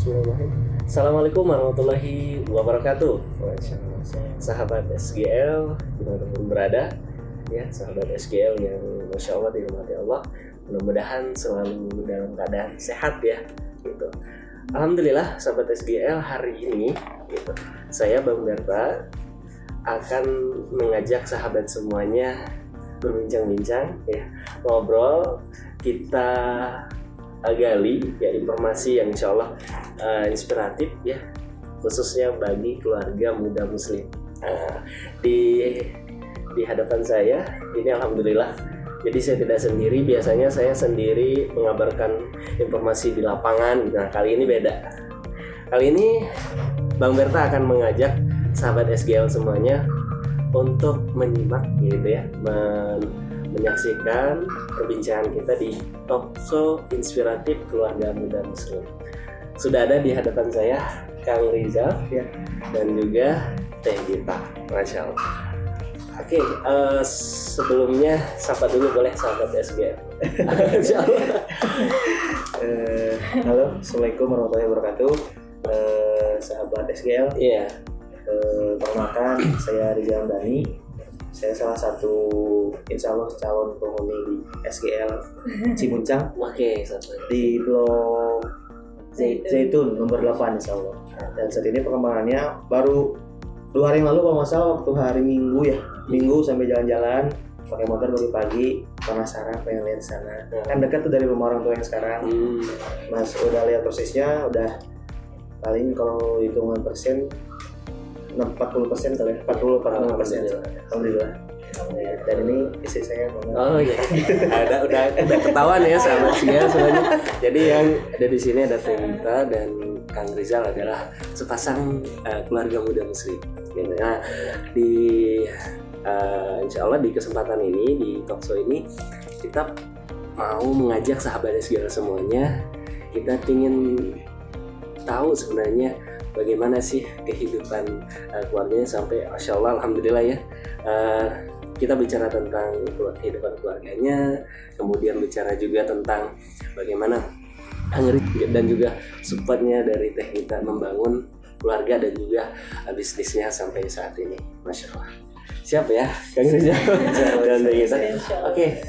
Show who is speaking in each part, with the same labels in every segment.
Speaker 1: Bismillahirrahmanirrahim. Assalamualaikum warahmatullahi wabarakatuh. Sahabat SGL dimanapun berada, ya sahabat SGL yang masya Allah dirahmati Allah, mudah-mudahan selalu dalam keadaan sehat ya. Gitu. Alhamdulillah sahabat SGL, hari ini gitu, saya Bang Berta akan mengajak sahabat semuanya berbincang-bincang ya, ngobrol, kita gali ya informasi yang insya Allah inspiratif ya, khususnya bagi keluarga muda muslim. Di hadapan saya ini alhamdulillah, jadi saya tidak sendiri. Biasanya saya sendiri mengabarkan informasi di lapangan. Nah kali ini beda. Kali ini Bang Berta akan mengajak sahabat SGL semuanya untuk menyimak gitu ya, menyaksikan perbincangan kita di Talkshow Inspiratif Keluarga Muda Muslim. Sudah ada di hadapan saya Kang Rizal ya, dan juga Teh Gita. Masya Allah. Oke, sebelumnya sapa dulu boleh sahabat SGL.
Speaker 2: Halo, assalamualaikum warahmatullahi wabarakatuh. Sahabat SGL.
Speaker 1: Iya.
Speaker 2: Perkenalkan, saya Rizal Dani. Saya salah satu insya Allah calon penghuni di SGL Cimuncang.
Speaker 1: Oke,
Speaker 2: di Blok Zaitun nomor 8 insya Allah. Dan saat ini perkembangannya baru 2 hari yang lalu kalau nggak salah, waktu hari Minggu ya, Minggu sampai jalan-jalan pakai motor pagi-pagi, penasaran pengen lihat sana. Kan dekat tuh dari rumah orang tua yang sekarang. Mas udah lihat prosesnya, udah paling kalau hitungan persen 40% kali ya, 40-45%. Alhamdulillah. Dan ini istri saya banget.
Speaker 1: Oh iya. udah ketahuan ya sahabat SGL semuanya. Jadi yang ada di sini ada Teh Gita dan Kang Rizal adalah sepasang keluarga muda muslim. Nah, insya Allah di kesempatan ini, di talkshow ini kita mau mengajak sahabat SGL semuanya. Kita ingin tahu sebenarnya bagaimana sih kehidupan keluarganya sampai masya Allah alhamdulillah ya. Kita bicara tentang kehidupan keluarganya, kemudian bicara juga tentang bagaimana dan juga supportnya dari Teh Gita membangun keluarga dan juga bisnisnya sampai saat ini. Masya Allah. Siap ya Kang Rizal dan Teh Gita. Oke,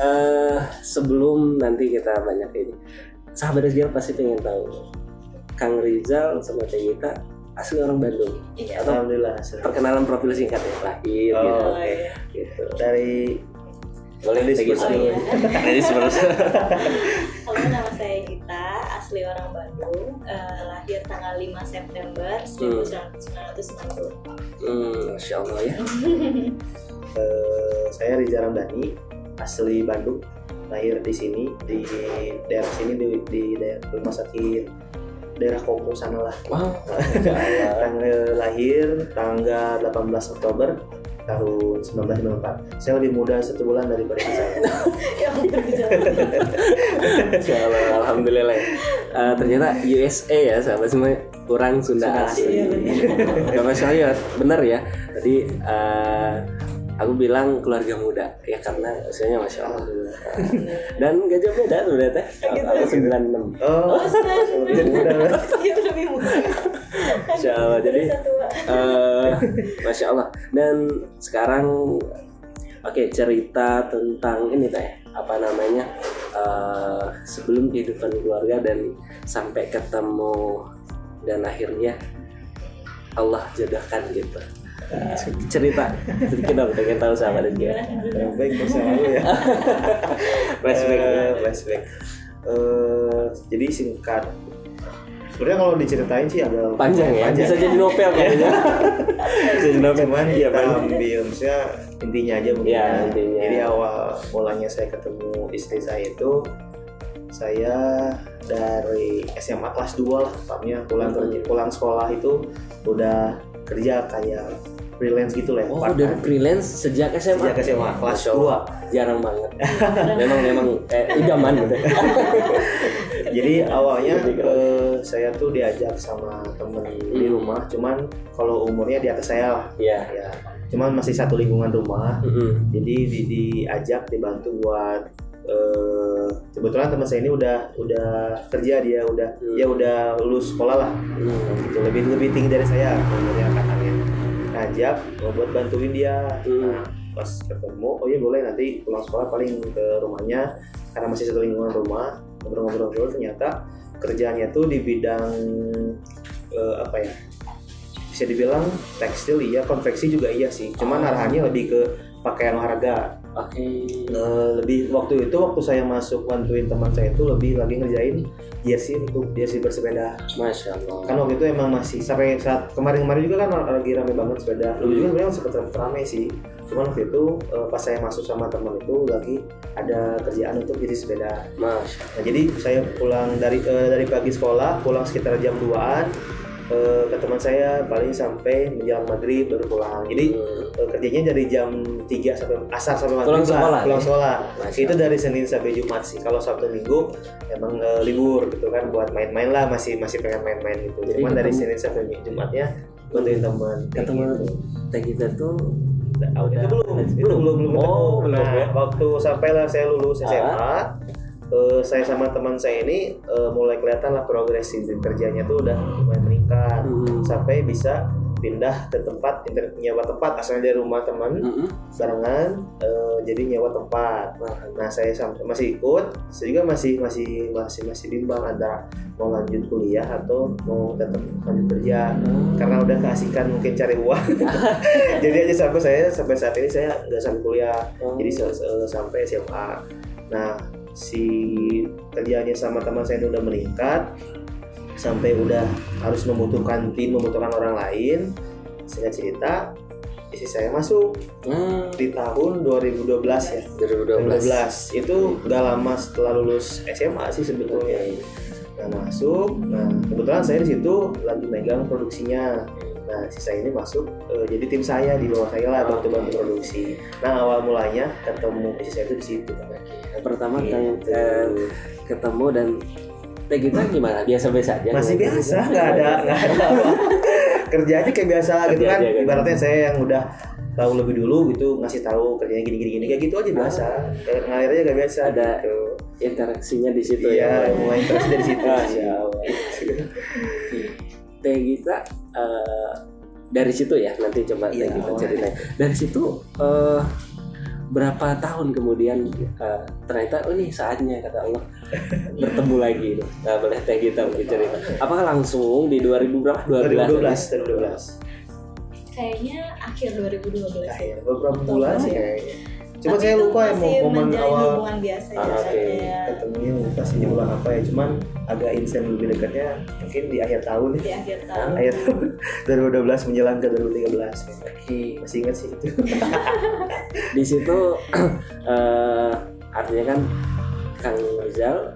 Speaker 1: sebelum nanti kita banyak ini, sahabat SGL pasti pengen tahu Kang Rizal sama Teh Gita asli orang Bandung.
Speaker 2: Iya, alhamdulillah.
Speaker 1: Perkenalan profil singkat ya, lahir gitu.
Speaker 2: Dari
Speaker 1: boleh Teh Gita. Dari sebelumnya.
Speaker 3: Halo, nama saya Gita, asli orang Bandung, lahir tanggal 5 September 1990.
Speaker 1: Masya Allah ya.
Speaker 2: Saya Rizal Ramdhani, asli Bandung, lahir di sini, di daerah sini, di daerah rumah sakit daerah Kopo sana lah.
Speaker 1: Wow.
Speaker 2: Tanggal lahir tanggal 18 Oktober tahun 1994. Saya lebih muda 1 bulan daripada saya.
Speaker 1: Alhamdulillah. Ternyata USA ya sahabat semua, orang Sunda asli. Gak masalah, benar ya. Tadi aku bilang keluarga muda ya karena usianya masya Allah. Dan gak jauh beda udah Teh. Aku 96.
Speaker 2: Oh, lebih muda.
Speaker 3: Iya, lebih muda.
Speaker 1: Masya Allah. Jadi masya Allah. Dan sekarang cerita tentang ini Teh, apa namanya, sebelum kehidupan keluarga dan sampai ketemu dan akhirnya Allah jodohkan gitu. Cerita sedikit dong, pengen tahu sahabat dia.
Speaker 2: Baik, bersama lu ya. Flashback. Jadi singkat. Sebenarnya kalau diceritain sih agak
Speaker 1: panjang ya. Bisa jadi novel kayaknya. Bisa jadi novel.
Speaker 2: Cuman ya ambil misalnya intinya aja mungkin.
Speaker 1: Ya, intinya.
Speaker 2: Jadi awal mulanya saya ketemu istri saya itu, saya dari SMA kelas 2 lah, tepatnya pulang sekolah itu udah kerja kayak freelance gitu lah ya.
Speaker 1: Oh, dari freelance sejak SMA?
Speaker 2: Sejak SMA, kelas 2.
Speaker 1: Jarang banget. memang idaman gitu.
Speaker 2: Jadi awalnya saya tuh diajak sama temen di rumah, cuman kalau umurnya di atas saya lah.
Speaker 1: Iya.
Speaker 2: Ya, cuman masih satu lingkungan rumah. Jadi diajak, dibantu buat kebetulan teman saya ini udah kerja, dia udah lulus sekolah lah, gitu, lebih tinggi dari saya dari angkatannya. Ngajak buat bantuin dia. Nah, pas ketemu, oh iya boleh, nanti pulang sekolah paling ke rumahnya karena masih satu lingkungan rumah. Ngobrol-ngobrol, ternyata kerjanya tuh di bidang apa ya, bisa dibilang tekstil iya, konveksi juga iya sih, cuman arahannya lebih ke pakaian olahraga. Lebih waktu saya masuk bantuin teman saya itu lebih lagi ngerjain jersey bersepeda.
Speaker 1: Masya Allah.
Speaker 2: Kan waktu itu emang masih sampai saat kemarin juga kan lagi rame banget sepeda. Dulu juga sebenarnya sempat rame sih. Cuman waktu itu pas saya masuk sama teman itu lagi ada kerjaan untuk jadi sepeda. Nah, jadi saya pulang dari pagi sekolah, pulang sekitar jam 2-an. Ke teman saya paling sampai menjelang maghrib baru pulang. Jadi kerjanya dari jam 3 sampai asar sampai maghrib pulang sekolah. Itu dari Senin sampai Jumat sih. Kalau Sabtu Minggu emang libur gitu kan, buat main-main lah, masih pengen main-main gitu.
Speaker 1: Jadi
Speaker 2: cuman dari Senin sampai Jumatnya bantuin teman.
Speaker 1: Ketemu teh kita tuh
Speaker 2: itu belum ketemu. Nah, waktu sampailah saya lulus SMA, saya sama teman saya ini mulai kelihatan lah progres kerjanya tuh udah mulai meningkat, sampai bisa pindah ke tempat, nyewa tempat asalnya dari rumah teman barengan, jadi nyewa tempat. Nah, saya masih ikut, saya juga masih bimbang antara mau lanjut kuliah atau mau tetap lanjut kerja, karena udah keasikan mungkin cari uang. Jadi aja sampai saat ini saya nggak sampai kuliah, jadi sampai SMA. Nah, si kerjanya sama teman saya itu udah meningkat sampai udah harus membutuhkan orang lain. Singkat cerita, istri saya masuk di tahun 2012 ya. 2012 itu nggak lama setelah lulus SMA sih sebetulnya. Nah, masuk. Nah, kebetulan saya di situ lagi megang produksinya. Nah, si saya ini masuk jadi tim saya, di bawah saya lah, bantu produksi. Nah, awal mulanya ketemu istri saya itu di situ.
Speaker 1: Pertama ketemu dan teh kita gimana? Biasa-biasa aja.
Speaker 2: Masih biasa, nggak ada apa. Kerja aja kayak biasa gitu kan. Ibaratnya saya yang udah tahu lebih dulu gitu, ngasih tahu kerjanya gini kayak gitu aja biasa. Ngalir aja nggak biasa.
Speaker 1: Ada
Speaker 2: gitu.
Speaker 1: Interaksinya di situ
Speaker 2: ya. Iya, mulai interaksi dari situ.
Speaker 1: Teh kita dari situ ya, nanti coba teh kita ceritain. Dari situ berapa tahun kemudian ternyata ini saatnya kata Allah bertemu lagi. Nah, boleh teh kita mungkin cerita. Apakah langsung di 2012?
Speaker 3: Kayaknya akhir 2012 ya.
Speaker 2: Beberapa bulan sih kayaknya. Cuma saya lupa ya momen awal
Speaker 3: hubungan biasa
Speaker 2: ketemunya lupa sih di bulan apa ya. Cuman agak instan lebih dekatnya mungkin di akhir tahun.
Speaker 3: Di akhir tahun.
Speaker 2: Akhir tahun 2012 menjelang ke 2013. Masih ingat sih itu.
Speaker 1: Di situ artinya kan Kang Rizal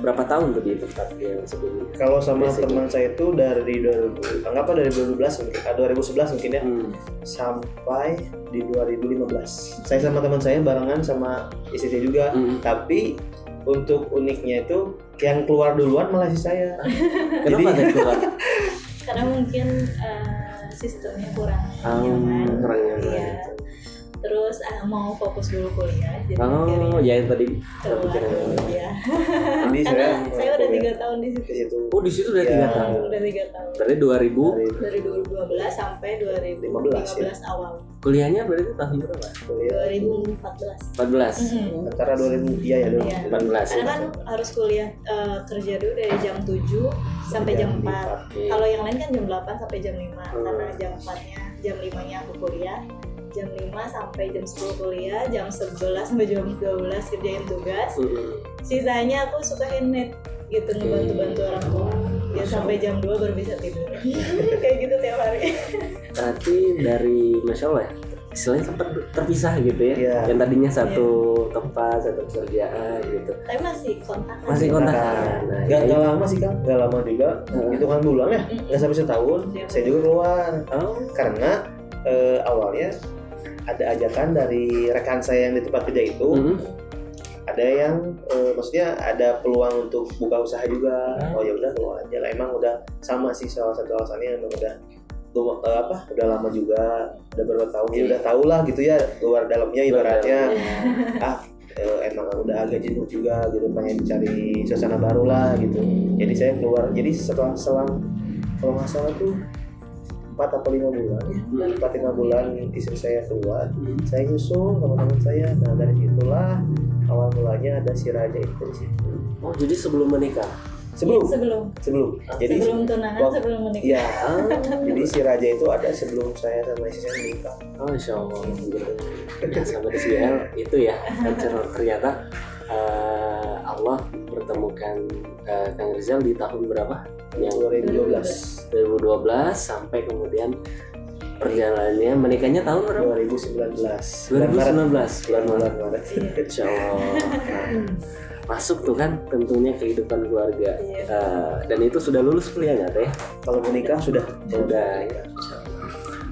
Speaker 1: berapa tahun tuh di tempat yang sebelumnya?
Speaker 2: Kalau sama teman saya itu dari 2012 mungkin ya, sampai di 2015. Saya sama teman saya barengan sama istri saya juga. Tapi untuk uniknya itu yang keluar duluan malah si saya.
Speaker 1: Kenapa dia keluar?
Speaker 3: Karena mungkin sistemnya kurang nyaman. Iya. Terus mau fokus dulu kuliah, jadi
Speaker 1: ya yang tadi
Speaker 3: ya. Karena saya udah 3 tahun di situ.
Speaker 1: Oh, di situ udah 3 tahun.
Speaker 3: Udah 3 tahun.
Speaker 1: Berarti
Speaker 3: dari 2012 sampai 2015 awal.
Speaker 1: Kuliahnya berarti tahun berapa?
Speaker 3: 2014.
Speaker 2: Antara 2000 ya
Speaker 1: 14.
Speaker 3: Karena kan harus kuliah kerja dulu dari jam 7 sampai jam 4. Kalau yang lain kan jam 8 sampai jam 5. Karena jam 4-nya, jam 5-nya aku kuliah. Jam 5 sampai jam 10 kuliah, jam 11 sampai jam 12 kerjain tugas. Sisanya aku suka handmade gitu, ngebantu-bantu orang tua. Ya sampai jam 2 baru bisa tidur. Kayak gitu tiap hari.
Speaker 1: Berarti dari Masya Allah ya, istilahnya sempat terpisah gitu ya. Yang tadinya satu tempat, satu kerjaan gitu.
Speaker 3: Tapi masih kontak.
Speaker 1: Nah,
Speaker 2: gak lama sih Kang, gak lama juga. Itu kan bulan ya, gak sampai setahun. Saya juga keluar. Karena awalnya ada ajakan dari rekan saya yang di tempat kerja itu, ada yang maksudnya ada peluang untuk buka usaha juga. Oh ya udah keluar aja lah. Emang udah sama sih, salah satu alasannya emang udah lama juga, udah berapa tahun ya udah tahu lah gitu ya luar dalamnya ibaratnya. emang udah agak jenuh juga gitu, pengen cari suasana baru lah gitu. Jadi saya keluar, jadi selang kalau nggak salah tuh 4 atau 5 bulan ya, 4-5 bulan istri saya keluar, saya nyusul teman-teman saya. Nah dari situlah awal mulanya ada si Raja itu di situ.
Speaker 1: Oh jadi sebelum menikah?
Speaker 3: Sebelum
Speaker 2: Jadi
Speaker 3: sebelum tunangan, sebelum menikah.
Speaker 2: Iya. Jadi si Raja itu ada sebelum saya sama istri saya menikah.
Speaker 1: Oh insya Allah. Ya, sama SGL itu ya. Ternyata Allah pertemukan Kang Rizal di tahun berapa? Yang 2012 sampai kemudian perjalanannya menikahnya tahun berapa?
Speaker 2: 2019
Speaker 1: bulan Maret. Insya Allah. Masuk tuh kan tentunya kehidupan keluarga. Dan itu sudah lulus kuliah nggak teh?
Speaker 2: Kalau menikah sudah
Speaker 1: ya.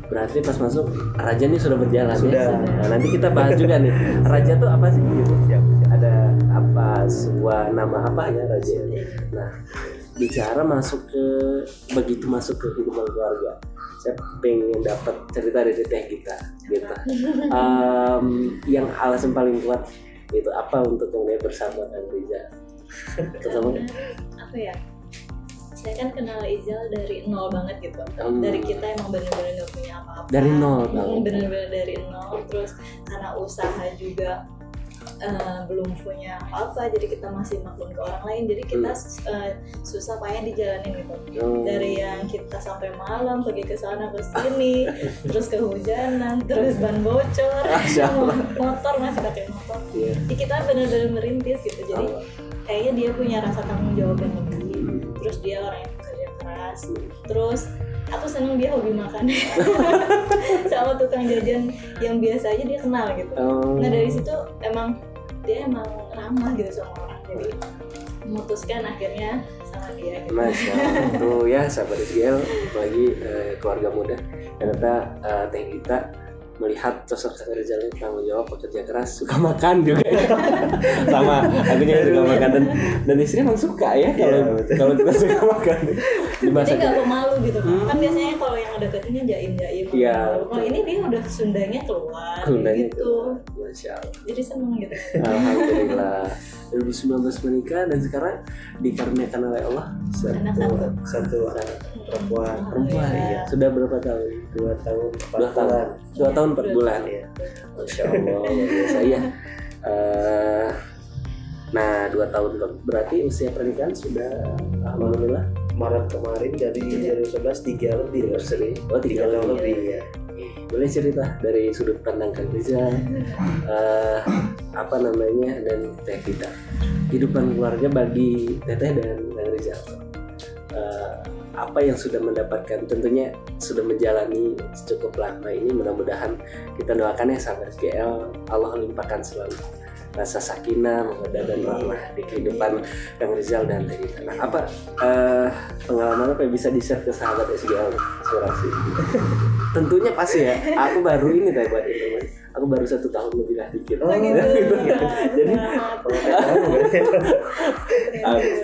Speaker 1: Berarti pas masuk Raja nih sudah berjalan
Speaker 2: sudah.
Speaker 1: Ya. Nah, nanti kita bahas juga nih. Raja tuh apa sih? Ada apa, sebuah nama apa ya Raja? Nah, bicara begitu masuk ke kehidupan keluarga, saya pengen dapat cerita dari teh kita gitu. Yang alasan paling kuat itu apa untuk kemudian bersama Kang Rizal?
Speaker 3: Apa ya? Saya kan kenal Izal dari nol banget gitu. Dari kita emang benar-benar nggak punya apa-apa.
Speaker 1: Dari nol.
Speaker 3: Benar-benar dari nol. Terus karena usaha juga belum punya apa, jadi kita masih maklum ke orang lain. Jadi kita susah payah dijalanin gitu. Dari yang kita sampai malam pergi ke sana ke sini, terus kehujanan, terus ban bocor, motor masih pakai motor. Jadi kita benar-benar merintis gitu. Jadi kayaknya dia punya rasa tanggung jawab yang lebih. Terus dia orang yang kerja keras. Terus aku seneng dia hobi makan sama tukang jajan yang biasa aja dia kenal gitu. Nah dari situ dia emang ramah gitu sama orang, jadi memutuskan akhirnya sama dia gitu.
Speaker 1: Masya Allah tuh ya sahabat SGL, apalagi keluarga muda. Ternyata teh kita melihat sosok Kang Rizal yang tanggung jawab, pekerja keras, suka makan juga ya. Sama aku juga suka makan, dan istri emang suka ya kalau kita suka makan di masa
Speaker 3: jadi nggak pemalu gitu kan biasanya kalau yang udah deketinnya jaim kalau ini dia udah Sundanya keluar gitu.
Speaker 1: Masya Allah,
Speaker 3: jadi seneng gitu.
Speaker 1: Alhamdulillah 2019 menikah dan sekarang dikaruniakan oleh Allah
Speaker 2: satu perempuan
Speaker 1: ya. Sudah berapa tahun?
Speaker 2: 2 tahun
Speaker 1: 2 tahun 4 bulan ya. Masya Allah biasa ya. Nah 2 tahun berarti usia pernikahan sudah alhamdulillah
Speaker 2: Maret kemarin dari 2011 3 lebih ya.
Speaker 1: 3 tahun lebih ya. Boleh cerita dari sudut pandang Kang Rizal dan teh kita, kehidupan keluarga bagi teteh dan Kang Rizal, apa yang sudah mendapatkan, tentunya sudah menjalani cukup lama ini, mudah-mudahan kita doakan ya sahabat SGL, Allah limpahkan selalu rasa sakinah, mawaddah dan rahmah di kehidupan Kang Rizal dan teh kita. Nah, apa pengalaman apa yang bisa di-share ke sahabat SGL Surasi? Tentunya pasti ya, aku baru ini buat teman, aku baru 1 tahun lebih lah dikit. Jadi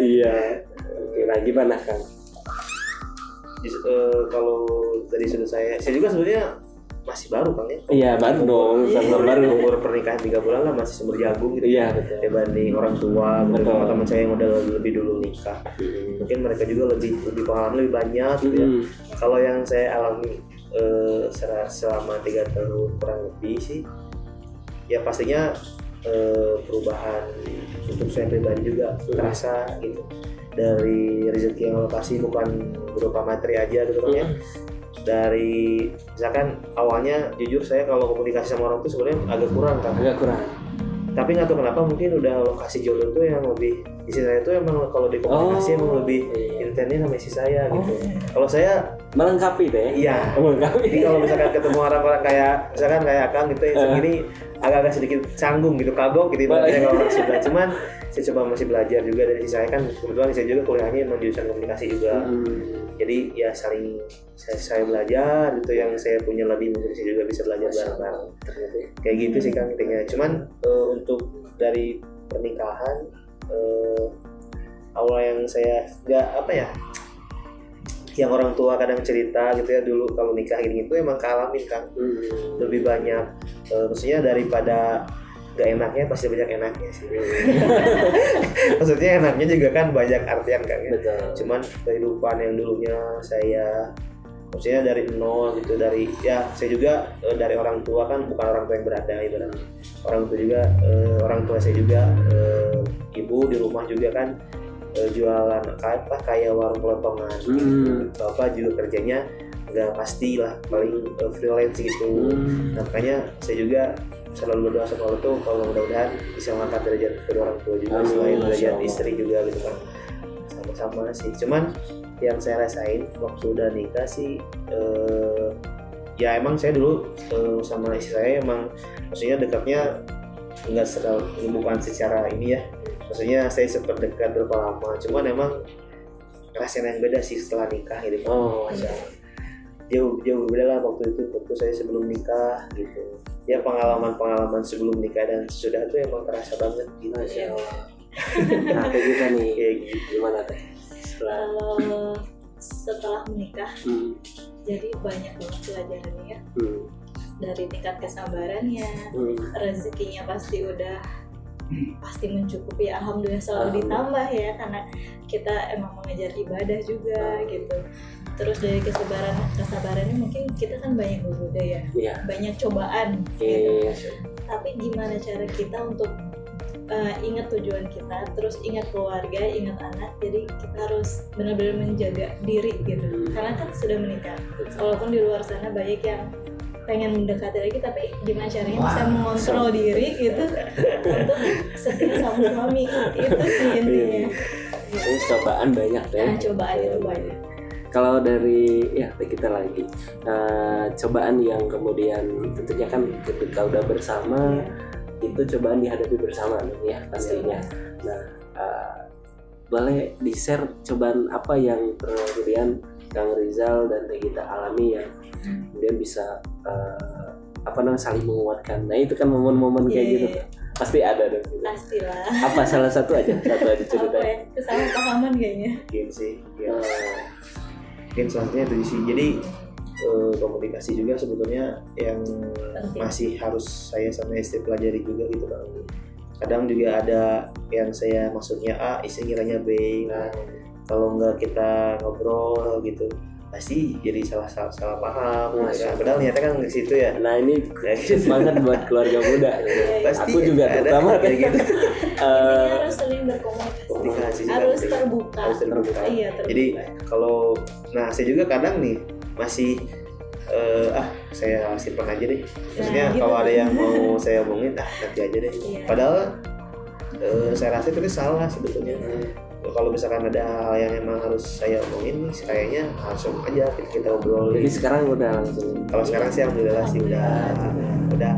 Speaker 1: iya. Oke, nah gimana Kang?
Speaker 2: Kalau dari sudut saya juga sebenarnya masih baru Kang ya.
Speaker 1: Iya baru dong, baru
Speaker 2: umur pernikahan 3 bulan lah, masih sumber jagung gitu.
Speaker 1: Iya betul.
Speaker 2: Dibanding orang tua, teman-teman saya yang udah lebih dulu nikah. Mungkin mereka juga lebih pengalaman lebih banyak gitu ya. Kalau yang saya alami selama 3 tahun kurang lebih sih, ya pastinya perubahan untuk saya pribadi juga terasa gitu. Dari rezeki yang Allah kasih bukan berupa materi aja gitu kan ya. Dari misalkan awalnya jujur saya kalau komunikasi sama orang tuh sebenarnya agak kurang kan. Tapi nggak tahu kenapa mungkin udah lokasi jodoh tuh yang lebih isi saya tuh emang kalau di komunikasi emang lebih intensnya sama isi saya gitu. Kalau saya
Speaker 1: melengkapi deh.
Speaker 2: Iya. Jadi kalau misalkan ketemu orang-orang kayak misalkan kayak Akang gitu yang segini agak-agak sedikit canggung gitu, kagok gitu ibaratnya kalau orang Sunda. Cuman saya coba masih belajar juga dari isi saya kan, kebetulan saya juga kuliahnya emang jurusan komunikasi juga. Jadi ya saling saya belajar gitu, yang saya punya lebih mungkin saya juga bisa belajar bareng-bareng. Kayak gitu sih Kang intinya. Cuman untuk dari pernikahan awal yang saya nggak yang orang tua kadang cerita gitu ya, dulu kalau nikah ini itu emang kealamin Kang. Lebih banyak maksudnya daripada gak enaknya pasti banyak enaknya sih. Maksudnya enaknya juga kan banyak artian kan ya.
Speaker 1: Betul.
Speaker 2: Cuman kehidupan yang dulunya saya maksudnya dari nol gitu, dari ya saya juga dari orang tua kan, bukan orang tua yang berada itu kan. Orang tua juga orang tua saya juga ibu di rumah juga kan jualan kayak warung kelontongan gitu. Bapak juga kerjanya nggak pasti lah, paling freelance gitu. Nah, makanya saya juga selalu berdoa sama Allah tuh kalau mudah-mudahan bisa mengangkat derajat kedua orang tua juga, selain derajat istri juga gitu kan. Sama-sama sih. Cuman yang saya rasain waktu udah nikah sih ya emang saya dulu sama istri saya emang maksudnya dekatnya nggak bukan secara ini ya, maksudnya saya sempat dekat berapa lama, cuman emang ngerasain yang beda sih setelah nikah gitu. Jauh berbeda lah waktu saya sebelum nikah gitu ya, pengalaman sebelum nikah dan sesudah itu emang terasa banget gitu.
Speaker 1: Masya Allah. Nah, kayak kita nih
Speaker 2: kayak gitu.
Speaker 1: Gimana teh
Speaker 3: setelah menikah jadi banyak banget pelajarannya ya. Dari tingkat kesabarannya, rezekinya pasti udah mencukupi, alhamdulillah selalu ditambah ya, karena kita emang mengejar ibadah juga gitu. Terus dari kesabarannya mungkin kita kan banyak berbeda ya, banyak cobaan gitu. Tapi gimana cara kita untuk ingat tujuan kita, terus ingat keluarga, ingat anak, jadi kita harus benar-benar menjaga diri gitu. Karena kan sudah menikah, walaupun di luar sana banyak yang pengen mendekati lagi, tapi gimana caranya bisa mengontrol diri gitu untuk setia sama suami, itu sih intinya.
Speaker 1: Ini cobaan banyak deh.
Speaker 3: Cobaan itu banyak.
Speaker 1: Kalau dari kita lagi cobaan yang kemudian tentunya kan ketika udah bersama itu cobaan dihadapi bersama ya pastinya. Nah, boleh di-share cobaan apa yang kemudian Kang Rizal dan Tegita alami yang kemudian bisa saling menguatkan. Nah, itu kan momen-momen kayak gitu pasti ada dong. Gitu.
Speaker 3: Pastilah.
Speaker 1: Apa salah satu aja cerita?
Speaker 3: Kesalahpahaman kayaknya.
Speaker 2: Mungkin sih. Ya. Mungkin selanjutnya itu sih. Jadi komunikasi juga sebetulnya yang masih harus saya sama istri pelajari juga gitu kan. Kadang juga ada yang saya maksudnya A, istri kiranya B. Nah, kalau nggak kita ngobrol gitu pasti jadi salah paham. Padahal niatnya kan ke situ ya.
Speaker 1: Nah, ini semangat buat keluarga muda.
Speaker 2: Pasti
Speaker 1: aku juga terutama
Speaker 2: kayak gitu.
Speaker 3: Harus sering berkomunikasi, harus terbuka. Iya, terbuka.
Speaker 2: Jadi kalau saya juga kadang nih masih saya simpan aja deh. Maksudnya
Speaker 3: gitu.
Speaker 2: kalau ada yang mau saya omongin nanti aja deh. Padahal saya rasa itu salah sebetulnya. Kalau misalkan ada hal yang emang harus saya omongin nih, kayaknya langsung aja kita obrol.
Speaker 1: Jadi sekarang udah langsung.
Speaker 2: Kalau sekarang sih alhamdulillah sih udah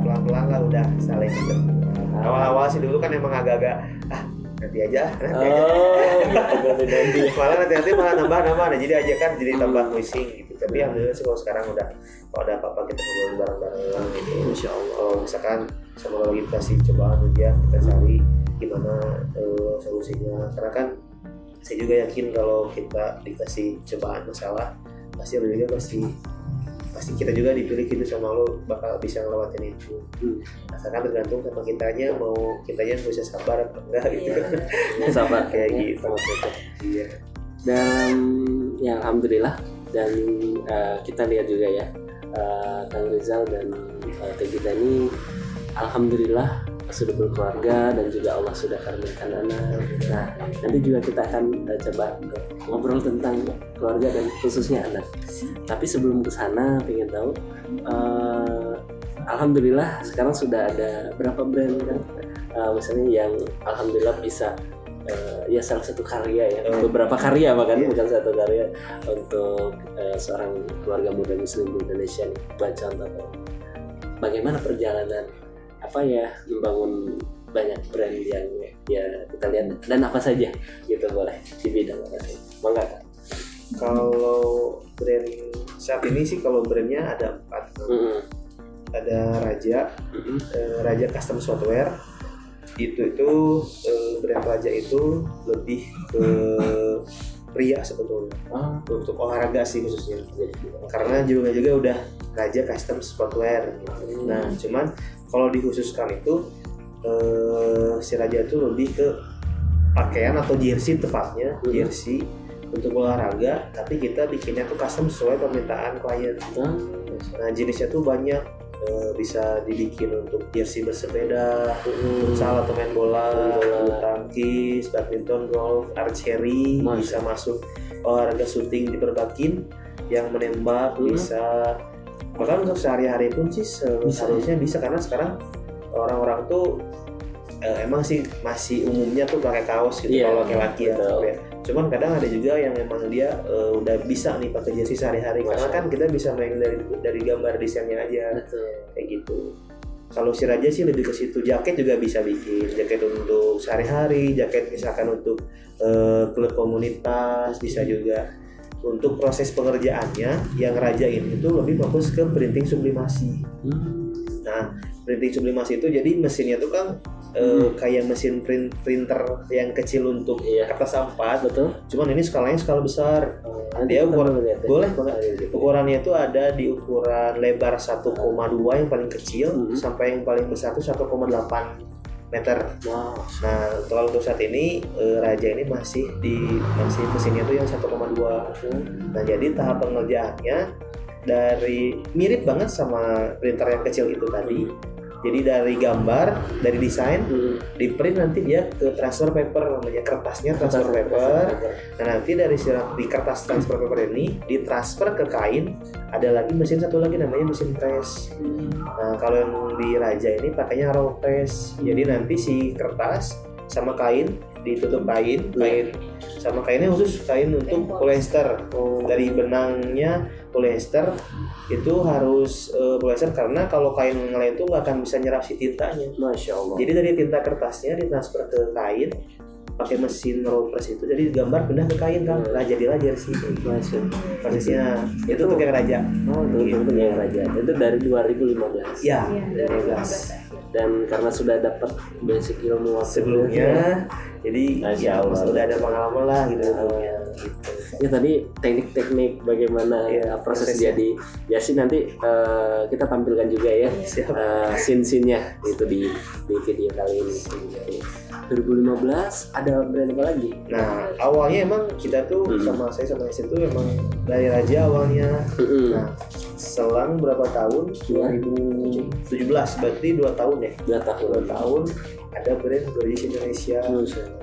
Speaker 2: pelan-pelan lah, udah saling ketemu. Awal-awal sih dulu kan emang agak-agak nanti aja. Malah nanti malah nambah. Nah, jadi aja kan jadi tambah pusing gitu. Tapi alhamdulillah sih kalau sekarang udah kalau ada apa-apa kita ngobrol bareng-bareng gitu. Insya Allah. Kalau misalkan sama lagi kasih cobaan aja, kita cari gimana solusinya. Karena kan saya juga yakin kalau kita dikasih cobaan masalah pasti kita juga dipilih gitu sama Allah bakal bisa ngelewatin itu. Asalkan tergantung sama kitanya, mau kitanya bisa sabar atau enggak gitu.
Speaker 1: Sabar
Speaker 2: kayak gitu. Iya.
Speaker 1: Dan ya alhamdulillah, dan kita lihat juga ya Kang Rizal dan Tegita ini alhamdulillah sudah berkeluarga dan juga Allah sudah karuniakan anak. Nah, nanti juga kita akan coba ngobrol tentang keluarga dan khususnya anak. Tapi sebelum ke sana, pengen tahu, alhamdulillah sekarang sudah ada berapa brand kan? Misalnya yang alhamdulillah bisa ya salah satu karya ya, beberapa karya bahkan bukan satu karya untuk seorang keluarga muda Muslim di Indonesia nih. Buat contoh, bagaimana perjalanan membangun banyak brand yang ya kita lihat, dan apa saja gitu, boleh di bidang apa saja, mangga.
Speaker 2: Kalau brand saat ini sih, kalau brandnya ada 4. Ada Raja Custom Software. Itu brand Raja itu lebih ke pria sebetulnya, untuk olahraga sih khususnya, karena juga udah Raja Custom Sportwear. Nah, cuman kalau dikhususkan itu si Raja itu lebih ke pakaian atau jersey tepatnya, jersey untuk olahraga, tapi kita bikinnya tuh custom sesuai permintaan klien. Nah jenisnya tuh banyak, bisa dibikin untuk jersey bersepeda, futsal atau main bola, bulu tangkis, badminton, golf, archery, bisa masuk olahraga syuting diperbakin, yang menembak bisa, bahkan untuk sehari-hari pun sih seharusnya bisa, karena sekarang orang-orang tuh emang sih masih umumnya tuh pakai kaos gitu kalau laki-laki ya. Cuman kadang ada juga yang emang dia udah bisa nih pakai jersey sehari-hari, karena kan kita bisa main dari gambar desainnya aja. Kayak gitu. Kalau si Raja sih lebih ke situ. Jaket juga bisa bikin, jaket untuk sehari-hari, jaket misalkan untuk klub komunitas, bisa juga. Untuk proses pengerjaannya yang Raja ini tuh lebih fokus ke printing sublimasi. Nah, printing sublimasi itu jadi mesinnya tuh kan kayak mesin printer yang kecil untuk kertas A4, betul. Cuman ini skalanya skala besar. Dia boleh banget. Ukurannya itu ada di ukuran lebar 1,2 yang paling kecil sampai yang paling besar itu 1,8 meter. Nah, kalau untuk saat ini Raja ini masih mesinnya tuh yang 1,2. Nah, jadi tahap pengerjaannya dari mirip banget sama printer yang kecil itu tadi. Jadi dari gambar, dari desain, di print nanti dia ke transfer paper, namanya kertasnya transfer paper. Nah nanti di kertas transfer paper ini ditransfer ke kain. Ada lagi mesin satu lagi namanya mesin press. Nah kalau yang di Raja ini pakainya raw press. Jadi nanti si kertas sama kain ditutup kain sama kainnya khusus kain untuk polyester. Dari benangnya polyester itu harus polyester, karena kalau kain yang lain itu nggak akan bisa nyerap si tintanya.
Speaker 1: Masya Allah.
Speaker 2: Jadi dari tinta kertasnya ditransfer ke kain pakai mesin raw press itu, jadi gambar pindah ke kain kan. Nah jadilah jersey. Prosesnya itu untuk yang Raja.
Speaker 1: Untuk yang Raja. Itu dari 2015.
Speaker 2: Ya, 2015.
Speaker 1: Dan karena sudah dapat basic ilmu
Speaker 2: sebelumnya, jadi ya sudah ada pengalaman lah gitu.
Speaker 1: Ya tadi teknik-teknik bagaimana proses jadi jersey nanti kita tampilkan juga ya scene-scene-nya itu di video kali ini. 2015 ada brand apa lagi?
Speaker 2: Nah awalnya emang kita tuh sama Esen tuh emang dari Raja awalnya. Nah selang berapa tahun? 2017 berarti 2 tahun ya. 2 tahun ada brand Gorgeous Indonesia.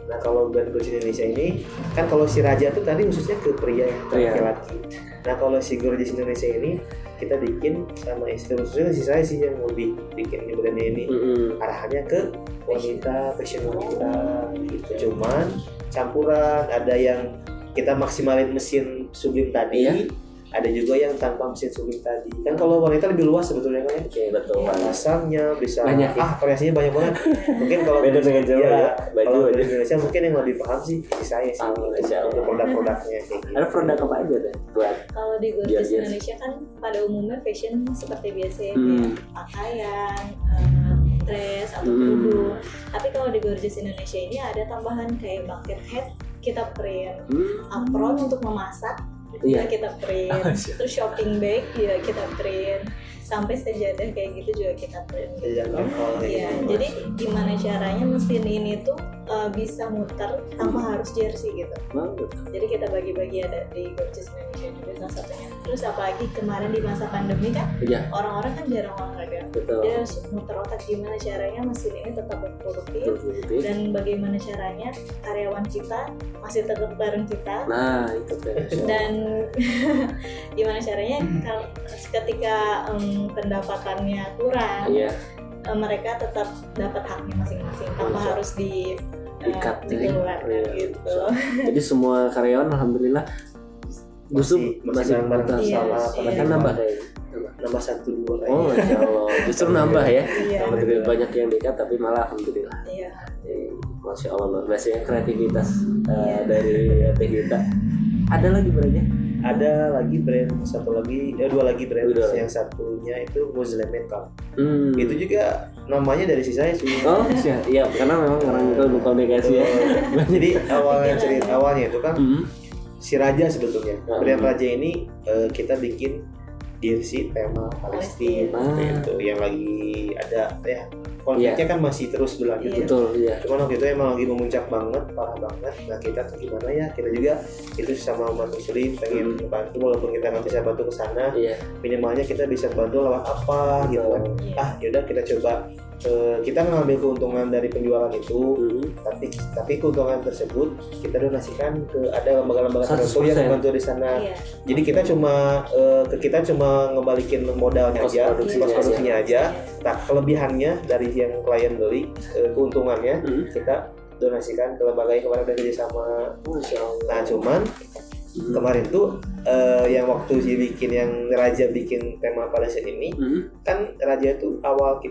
Speaker 2: Nah kalau brand Gorgeous Indonesia ini kan kalau si Raja tuh tadi khususnya ke pria yang laki-laki. Nah kalau si Gorgeous Indonesia ini kita bikin sama istri, khususnya si saya sih yang lebih bikin brandnya ini arahannya ke wanita, fashion wanita gitu. Cuman campuran, ada yang kita maksimalin mesin sublim tadi, ada juga yang tanpa mesin sublim tadi. Kan kalau wanita lebih luas sebetulnya kan ya.
Speaker 1: Betul.
Speaker 2: Alasannya bisa
Speaker 1: banyak,
Speaker 2: variasinya banyak banget. Mungkin kalau
Speaker 1: beda dengan Jawa
Speaker 2: kalau di Indonesia mungkin yang lebih paham sih saya sih untuk produk-produknya.
Speaker 1: Ada produk apa aja deh buat?
Speaker 3: Kalau di Gorgeous Indonesia kan pada umumnya fashion seperti biasa ya, pakaian, dress atau kerudung. Tapi kalau di Gorgeous Indonesia ini ada tambahan kayak bucket hat kita print, apron untuk memasak kita print, terus shopping bag kita print, sampai sejadah kayak gitu juga kita print. Jadi gimana caranya mesin ini tuh bisa muter tanpa harus jersey gitu. Jadi kita bagi-bagi ada di Gorgeous Indonesia juga salah satunya. Terus apalagi kemarin di masa pandemi kan orang-orang kan jarang olahraga. Dia harus muter otak gimana caranya mesin ini tetap produktif dan bagaimana caranya karyawan kita masih tetap bareng kita.
Speaker 1: Nah itu
Speaker 3: dan gimana caranya ketika pendapatannya kurang, mereka tetap dapat haknya masing-masing tanpa harus diikat gitu.
Speaker 1: Jadi semua karyawan alhamdulillah
Speaker 2: masih bareng sama
Speaker 1: kan nambah
Speaker 2: nambah 1-2 kayaknya.
Speaker 1: Oh Masya Allah, justru nambah ya. Banyak yang dekat tapi malah alhamdulillah. Masya Allah, luar biasa ya kreativitas dari Teh Gita. Ada lagi brandnya?
Speaker 2: Ada lagi brand, dua lagi brand. Yang satunya itu Muslim Makeup. Itu juga namanya dari si saya sih.
Speaker 1: Oh iya, karena memang orang itu berkomunikasi ya.
Speaker 2: Jadi awalnya itu kan si Raja sebetulnya. Brand Raja ini kita bikin jersey tema Palestina itu yang lagi ada konfliknya kan masih terus berlanjut.
Speaker 1: Betul, iya.
Speaker 2: Cuman waktu itu emang lagi memuncak banget, parah banget. Nah kita tuh gimana ya, kita juga itu sama umat muslim pengen bantu, walaupun kita nggak bisa bantu ke sana, minimalnya kita bisa bantu lewat apa gitu kan. Yaudah kita coba, kita ngambil keuntungan dari penjualan itu, tapi keuntungan tersebut kita donasikan ke ada lembaga-lembaga tertentu yang membantu di sana. Jadi kita cuma ngebalikin modalnya aja, kos produksinya aja. Nah kelebihannya dari yang klien beli, keuntungannya kita donasikan ke lembaga yang kemarin udah kerjasama. Nah cuman kemarin tuh yang waktu dia bikin, yang Raja bikin tema Palestina ini, kan Raja tuh awal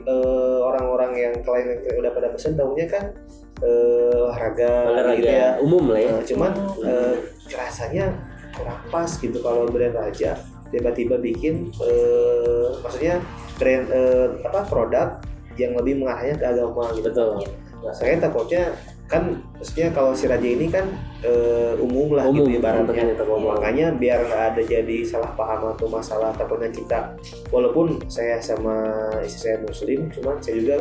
Speaker 2: orang-orang yang klien udah pada pesen tahunya kan olahraga gitu ya,
Speaker 1: umum lah ya.
Speaker 2: Cuman rasanya kurang pas gitu kalau brand Raja tiba-tiba bikin maksudnya brand produk yang lebih mengarahnya ke agama gitu.
Speaker 1: Betul.
Speaker 2: Nah, saya takutnya kan maksudnya kalau si Raja ini kan umum lah gitu ibaratnya, makanya biar nggak ada jadi salah paham atau masalah. Takutnya kita, walaupun saya sama istri saya muslim, cuman saya juga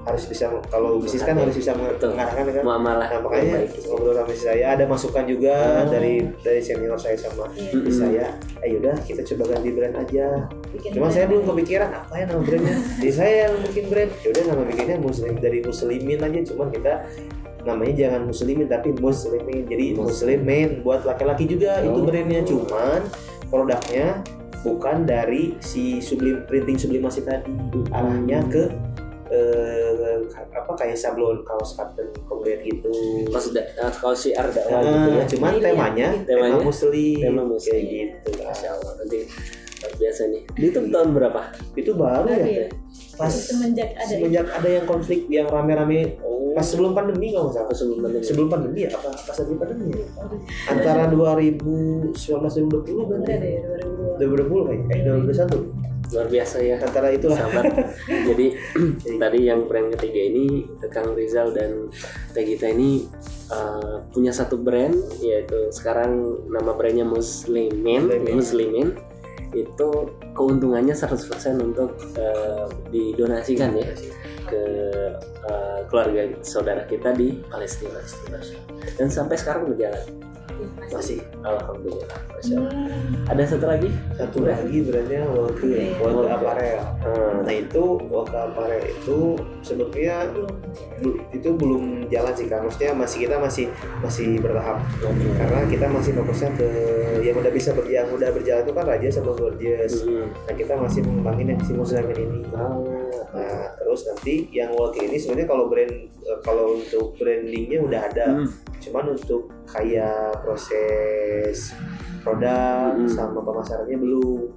Speaker 2: harus bisa, kalau bisnis kan harus bisa mengarahkan kan. Nah makanya ngobrol sama saya, ada masukan juga dari senior saya sama istri saya, udah kita coba ganti brand aja. Cuma saya belum kepikiran apa ya nama brandnya. Jadi saya yang bikin brand, yaudah nama bikinnya muslim, dari muslimin aja. Cuman kita namanya jangan muslimin tapi muslimin, jadi muslimin buat laki-laki juga itu brandnya. Cuman produknya bukan dari si printing sublimasi tadi, arahnya ke kayak sablon kaos cotton kemudian gitu,
Speaker 1: kaos si Arda gitu ya.
Speaker 2: Cuman temanya tema muslim kayak gitu.
Speaker 1: Masya Allah, nanti biasa nih. Itu tahun berapa?
Speaker 2: Itu baru ya. Pas semenjak ada yang konflik yang rame-rame pas sebelum pandemi kalau nggak salah. Sebelum pandemi ya, apa pas sebelum pandemi ya? Antara 2019 2020 berarti. 2020 kayaknya 2021.
Speaker 1: Luar biasa ya,
Speaker 2: antara itulah
Speaker 1: sahabat. Jadi tadi yang brand ketiga ini Kang Rizal dan Teh Gita ini punya satu brand, yaitu sekarang nama brandnya Muslimin. Itu keuntungannya 100% untuk didonasikan ya ke keluarga saudara kita di Palestina. Dan sampai sekarang berjalan. Masih, alhamdulillah, Masya Allah. Ada satu lagi brandnya Walka Apparel. Nah itu Walka Apparel itu sebetulnya itu belum jalan sih kan, maksudnya kita masih bertahap, karena kita masih fokusnya ke yang udah berjalan itu kan Raja sama Gorgeous. Nah kita masih mengembangin yang si Muslimin ini. Nah terus nanti yang Walka ini sebenarnya kalau untuk brandingnya udah ada, cuman untuk kayak proses produk sama pemasarannya belum,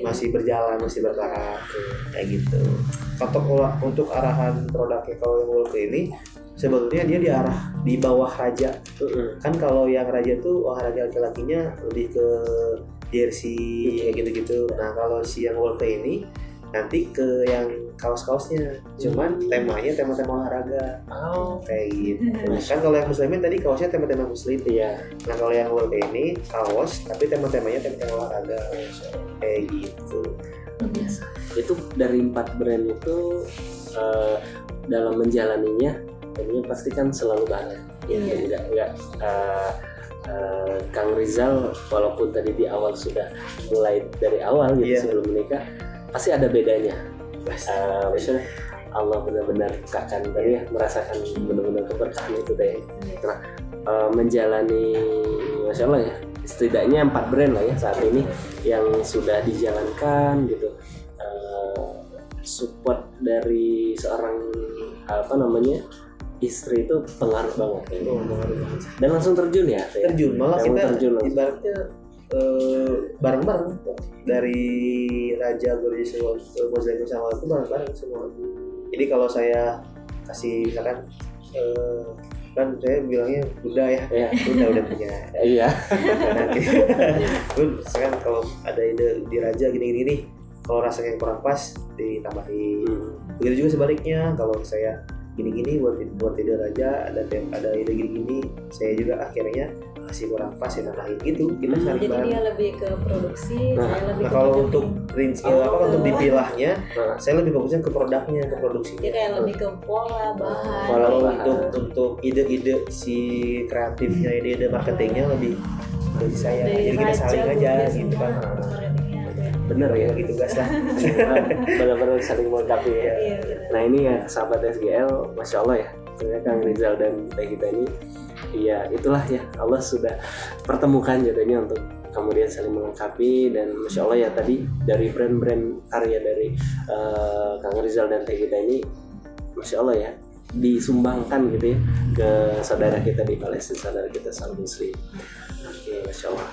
Speaker 1: masih berjalan, masih bertahap kayak gitu. Untuk arahan produknya kalau yang Walka ini sebetulnya dia di bawah Raja. Kan kalau yang Raja tuh olahraga laki-lakinya lebih ke jersey kayak gitu-gitu. Nah kalau si yang Walka ini nanti ke yang kaos-kaosnya, cuman temanya tema-tema olahraga kayak gitu. Kan kalau yang muslimin tadi kaosnya tema-tema muslim ya. Nah kalau yang Walka ini kaos tapi tema-temanya tema-tema olahraga kayak gitu. Biasa. Itu dari 4 brand itu dalam menjalaninya tentunya pasti kan selalu bareng. Enggak Kang Rizal walaupun tadi di awal sudah mulai dari awal gitu sebelum menikah, pasti ada bedanya. Maksudnya Allah benar-benar akan tadi ya merasakan benar-benar keberkahan itu deh. Nah, menjalani Masya Allah ya, setidaknya 4 brand lah ya saat ini yang sudah dijalankan gitu. Support dari seorang istri itu pengaruh banget ya. Dan langsung terjun ya.
Speaker 2: Terjun, malah kita ibaratnya bareng-bareng dari Raja Gorgeous Muslim sama itu bareng-bareng semua. Jadi kalau saya kasih misalkan kan saya bilangnya udah punya.
Speaker 1: Iya.
Speaker 2: Nanti misalkan kalau ada ide di Raja gini-gini nih, kalau rasanya kurang pas ditambahin. Begitu juga sebaliknya, kalau saya gini-gini buat tidur aja, ada ide gini-gini, saya juga akhirnya kasih kurang pas ya nambahin gitu, kita saling
Speaker 3: Jadi
Speaker 2: bantu.
Speaker 3: dia lebih ke produksi, saya lebih
Speaker 2: Nah
Speaker 3: ke
Speaker 2: kalau
Speaker 3: marketing.
Speaker 2: untuk untuk dipilahnya, saya lebih fokusnya ke produknya, ke produksinya.
Speaker 3: Dia kayak lebih ke pola bahan.
Speaker 2: Kalau
Speaker 3: gitu.
Speaker 2: untuk ide-ide si kreatifnya, ide-ide marketingnya lebih dari saya.
Speaker 3: Dari
Speaker 2: Jadi kita
Speaker 3: Raja,
Speaker 2: saling aja
Speaker 3: Budi,
Speaker 2: gitu kan.
Speaker 3: semua marketingnya ada.
Speaker 1: Bener ya,
Speaker 2: Bagi tugas lah.
Speaker 1: benar-benar saling melengkapi ya.
Speaker 3: Iya, benar.
Speaker 1: Nah ini ya sahabat SGL, masya Allah ya, sebenarnya Kang Rizal dan Teh kita ini, ya itulah ya Allah sudah pertemukan jadinya untuk kemudian saling melengkapi. Dan masya Allah ya tadi dari brand-brand karya dari Kang Rizal dan Teh kita ini, masya Allah ya disumbangkan gitu ya ke saudara kita di Palestina, saudara kita sahabat Muslim. Oke, masya Allah.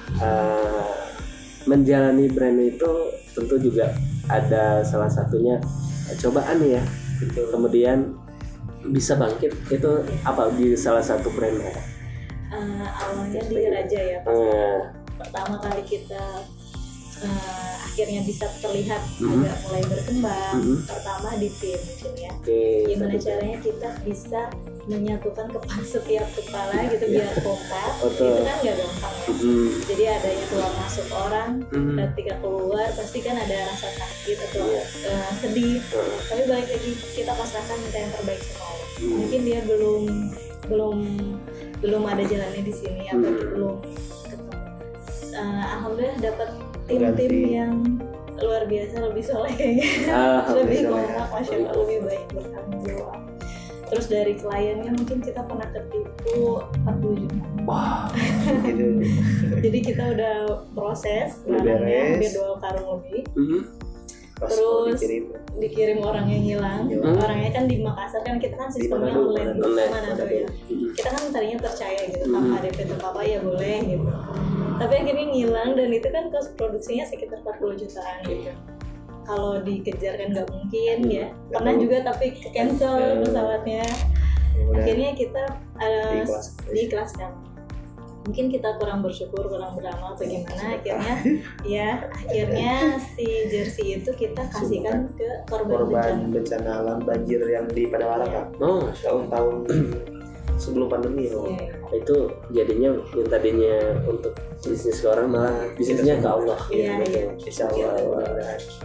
Speaker 1: Menjalani brand itu tentu juga ada salah satunya cobaan ya. Kemudian bisa bangkit itu apa di salah satu brand apa?
Speaker 3: Awalnya di Raja ya, pas pertama kali kita akhirnya bisa terlihat agak mulai berkembang. Pertama di tim mungkin ya. Gimana caranya kita bisa menyatukan setiap kepala gitu biar kompak. Itu kan nggak gampang ya. Jadi adanya keluar masuk orang, ketika keluar pasti kan ada rasa sakit atau sedih. Tapi balik lagi kita pasrahkan minta yang terbaik sama Allah. Mungkin dia belum ada jalannya di sini atau belum ketemu. Alhamdulillah dapat tim-tim yang luar biasa, lebih soleh kayaknya, lebih kompak, masya Allah, lebih baik, bertanggung jawab. Terus dari kliennya mungkin kita pernah ketipu 40 juta.
Speaker 1: Wah,
Speaker 2: gitu.
Speaker 3: Jadi kita udah proses barangnya hampir 2 karung lebih. Terus dikirim orang yang hilang. Orangnya kan di Makassar, kan kita kan sistemnya online. Manado ya. Kita kan tadinya percaya gitu, tanpa ada PT apa ya boleh gitu. Tapi akhirnya ngilang, dan itu kan kos produksinya sekitar 40 jutaan gitu. Kalau dikejar kan nggak mungkin ya. Pernah juga tapi ke cancel pesawatnya. Akhirnya kita diikhlaskan. Mungkin kita kurang bersyukur, kurang beramal atau gimana, akhirnya si jersey itu kita kasihkan ke korban
Speaker 2: bencana alam banjir yang di Padalarang kan. Tahun-tahun sebelum pandemi ya.
Speaker 1: Itu jadinya yang tadinya untuk bisnis ke orang malah bisnisnya ke Allah.
Speaker 3: Iya.
Speaker 2: Insya Allah.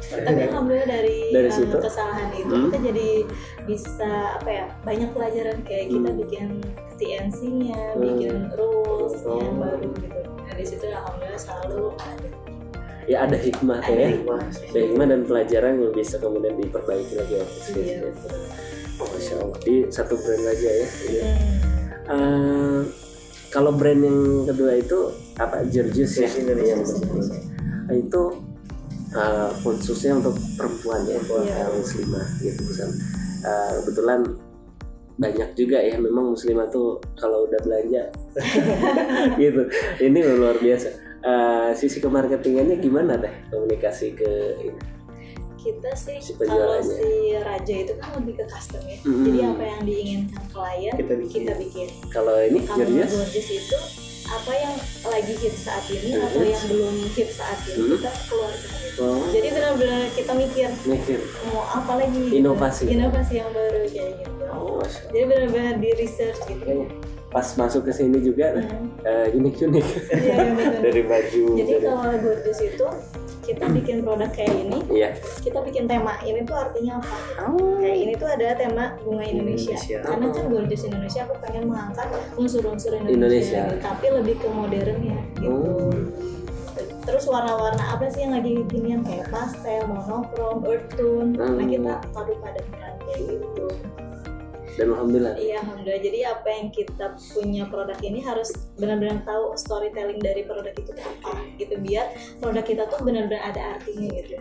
Speaker 3: Tapi alhamdulillah dari
Speaker 1: situ
Speaker 3: kesalahan itu kita jadi bisa banyak pelajaran, kayak kita bikin TNC-nya, bikin rules yang baru gitu. Nah di situ alhamdulillah selalu ada.
Speaker 1: Ya ada hikmah ya. Ada hikmah dan pelajaran yang bisa kemudian diperbaiki lagi ya.
Speaker 3: Iya, betul.
Speaker 1: Masya Allah, di satu brand aja ya. Kalau brand yang kedua itu apa? Jerjus ya. Itu khususnya untuk perempuan ya, muslimah gitu. Kebetulan banyak juga ya memang muslimah tuh kalau udah belanja gitu. Ini luar biasa. Sisi kemarketingannya gimana deh komunikasi ke ini?
Speaker 3: Kita sih kalau si Raja itu kan lebih ke custom ya. Jadi apa yang diinginkan klien kita bikin.
Speaker 1: Kalau ini
Speaker 3: Gorgeous itu apa yang lagi hit saat ini atau yang belum hit saat ini kita keluarkan gitu. Jadi benar-benar kita mikir mau apa lagi gitu. Inovasi yang baru kayak gitu. Jadi benar-benar di research gitu.
Speaker 1: Pas masuk ke sini juga unik-unik dari baju.
Speaker 3: Jadi kalau Gorgeous itu kita bikin produk kayak ini, kita bikin tema ini tuh artinya apa? Kayak ini tuh ada tema bunga Indonesia. Karena kan Gorgeous Indonesia aku pengen mengangkat unsur-unsur Indonesia. Gitu, tapi lebih ke modernnya gitu. Terus warna-warna apa sih yang lagi kekinian, kayak pastel, monokrom, earth tone. Nah kita padu-padankan kayak gitu.
Speaker 1: Dan alhamdulillah.
Speaker 3: Iya, alhamdulillah. Jadi apa yang kita punya produk ini harus benar-benar tahu storytelling dari produk itu apa gitu, biar produk kita tuh benar-benar ada artinya gitu.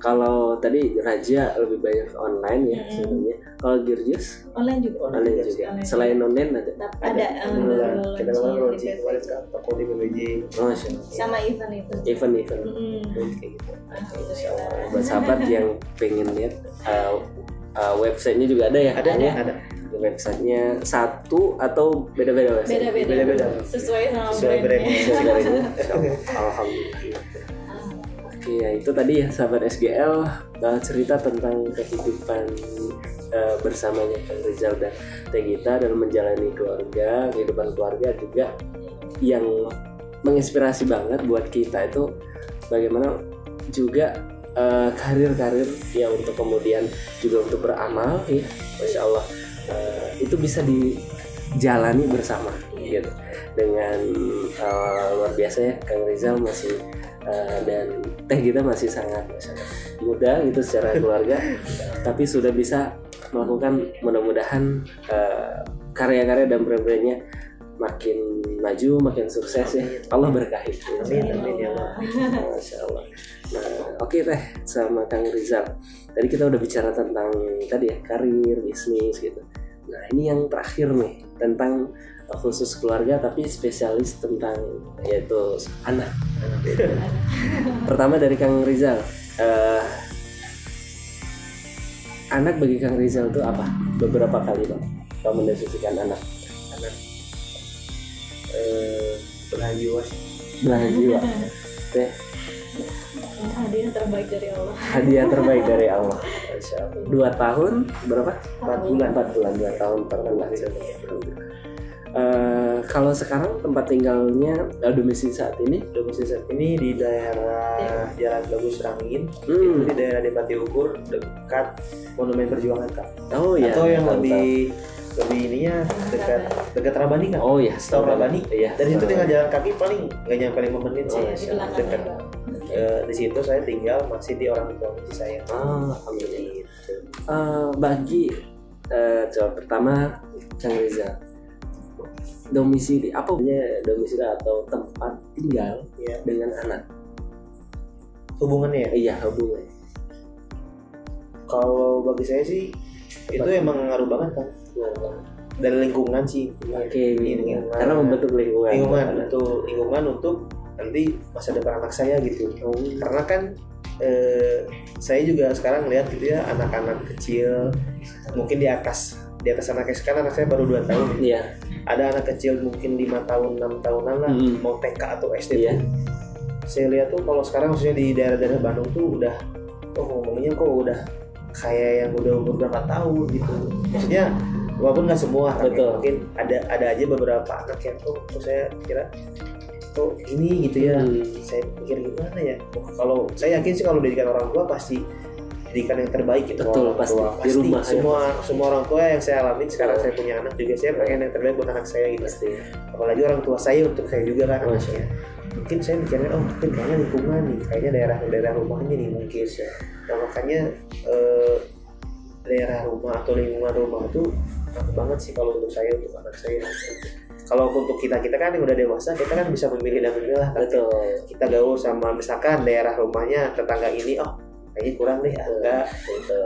Speaker 1: Kalau tadi Raja lebih banyak online ya sebenarnya. Kalau Gorgeous
Speaker 3: online juga.
Speaker 1: Selain online ada.
Speaker 2: Kita launching kemarin kan toko di BBJ.
Speaker 3: Sama event.
Speaker 1: Kayak gitu. Buat sahabat yang pengen lihat websitenya juga ada ya?
Speaker 2: Ada.
Speaker 1: Websitenya satu atau beda-beda?
Speaker 3: Beda-beda. Sesuai brandnya.
Speaker 1: Alhamdulillah. Oke, ya itu tadi ya sahabat SGL cerita tentang kehidupan bersamanya Kang Rizal dan Teh Gita dalam menjalani keluarga, kehidupan keluarga juga yang menginspirasi banget buat kita itu bagaimana juga karir-karir ya untuk kemudian juga untuk beramal ya, Masya Allah itu bisa dijalani bersama gitu dengan luar biasa ya Kang Rizal masih dan Teh Gita masih sangat muda gitu secara keluarga tapi sudah bisa melakukan mudah-mudahan karya-karya dan brand-brandnya makin maju, makin sukses ya. Allah berkahi.
Speaker 2: Amin ya Allah.
Speaker 1: Masya Allah. Nah, oke Teh sama Kang Rizal. Tadi kita udah bicara tentang tadi ya karir, bisnis gitu. Nah ini yang terakhir nih tentang khusus keluarga tapi spesialis tentang yaitu anak. Pertama dari Kang Rizal. Anak bagi Kang Rizal itu apa? Beberapa kali Bang kamu mendeskripsikan anak.
Speaker 2: Belahan jiwa sih.
Speaker 1: Belahan jiwa. Teh.
Speaker 3: Hadiah terbaik dari Allah.
Speaker 1: Hadiah terbaik dari Allah. Masya Allah. 2 tahun berapa?
Speaker 3: 4 bulan.
Speaker 1: 4 bulan. 2 tahun 4 bulan. Kalau sekarang tempat tinggalnya domisili saat ini
Speaker 2: di daerah Jalan Bagus Rangin, itu di daerah Depati Ukur dekat Monumen Perjuangan Kak.
Speaker 1: Oh ya.
Speaker 2: Atau yang lebih ininya dekat Rabani Kak.
Speaker 1: Oh ya,
Speaker 2: Tahu Rabani?
Speaker 1: Iya.
Speaker 2: Dari situ tinggal jalan kaki paling nggak nyampe 5 menit sih.
Speaker 3: Di belakang
Speaker 2: Dekat.
Speaker 3: juga.
Speaker 2: Di situ saya tinggal masih di orang tua saya.
Speaker 1: Alhamdulillah. Bagi jawab pertama Kang Rizal, domisili apa domisili atau tempat tinggal
Speaker 2: Ya.
Speaker 1: dengan anak
Speaker 2: Hubungannya ya?
Speaker 1: iya hubungan
Speaker 2: Kalau bagi saya sih itu emang ngaruh banget kan dari lingkungan sih.
Speaker 1: oke karena membentuk
Speaker 2: lingkungan untuk nanti masa depan anak saya gitu. Karena kan saya juga sekarang lihat gitu ya anak-anak kecil mungkin di atas anak sekarang anak saya baru 2 tahun.
Speaker 1: iya
Speaker 2: Ada anak kecil mungkin 5 tahun 6 tahunan lah mau TK atau SD.
Speaker 1: Iya.
Speaker 2: Saya lihat tuh kalau sekarang maksudnya di daerah-daerah Bandung tuh udah ngomongnya kok udah kayak yang udah umur berapa tahun gitu. Maksudnya walaupun nggak semua kan, ya, mungkin ada aja beberapa anak yang tuh saya kira tuh ini gitu ya. Saya pikir gimana ya? Kalau saya yakin sih kalau didikan orang tua pasti didikan yang terbaik gitu.
Speaker 1: Betul, pasti. Di rumah
Speaker 2: semua orang tua yang saya alamin sekarang saya punya anak juga saya pengen yang terbaik buat anak saya gitu.
Speaker 1: pasti
Speaker 2: Apalagi orang tua saya untuk saya juga kan anaknya. Mungkin saya mikirnya mungkin kayaknya lingkungan nih, kayaknya daerah rumahnya nih mungkin. Nah makanya daerah rumah atau lingkungan rumah itu enak banget sih kalau untuk saya, untuk anak saya. Kalau untuk kita kan yang udah dewasa, kita kan bisa memilih dan memilah.
Speaker 1: betul
Speaker 2: Kita gaul sama misalkan daerah rumahnya tetangga ini, kayaknya kurang deh, enggak.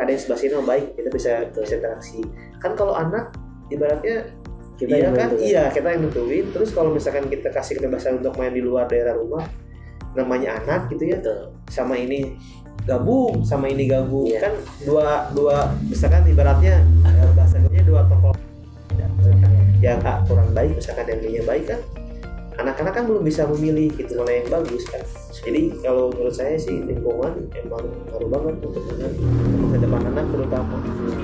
Speaker 2: Ada yang sebelah sini baik, kita bisa interaksi. Kan kalau anak ibaratnya
Speaker 1: kita yang
Speaker 2: kan
Speaker 1: nentuin.
Speaker 2: kita yang nentuin. Terus kalau misalkan kita kasih kebebasan untuk main di luar daerah rumah, namanya anak gitu ya.
Speaker 1: Betul.
Speaker 2: Sama ini gabung, sama ini gabung.
Speaker 1: Iya.
Speaker 2: Kan dua misalkan ibaratnya bahasanya 2 tokoh yang A kurang baik, misalkan yang B-nya baik kan. Anak-anak kan belum bisa memilih gitu mana yang bagus kan. Jadi kalau menurut saya sih lingkungan emang ngaruh banget untuk ke depan anak terutama.